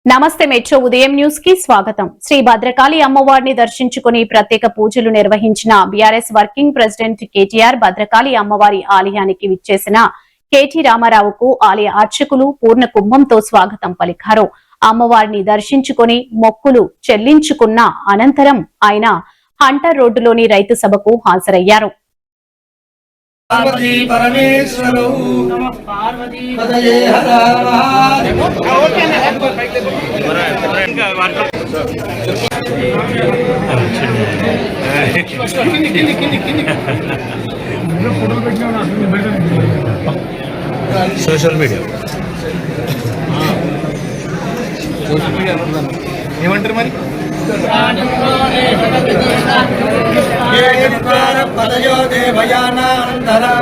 నమస్తే మెట్రో ఉదయం న్యూస్ కి స్వాగతం. శ్రీ భద్రకాళి అమ్మవారిని దర్శించుకుని ప్రత్యేక పూజలు నిర్వహించిన BRS working president KTR Bhadrakali అమ్మవారి ఆలయానికి విచ్చేసిన కేటీ రామారావుకు ఆలయ అర్చకులు పూర్ణ కుంభంతో స్వాగతం పలికారు. అమ్మవారిని దర్శించుకుని మొక్కులు చెల్లించుకున్న అనంతరం ఆయన హంటర్ రోడ్డులోని రైతు సభకు హాజరయ్యారు. पार्वती परमेश्वरो नमः पार्वती पतये हर सोशल मीडिया ఏమంటారు మరి पदयो देवयानान्तरा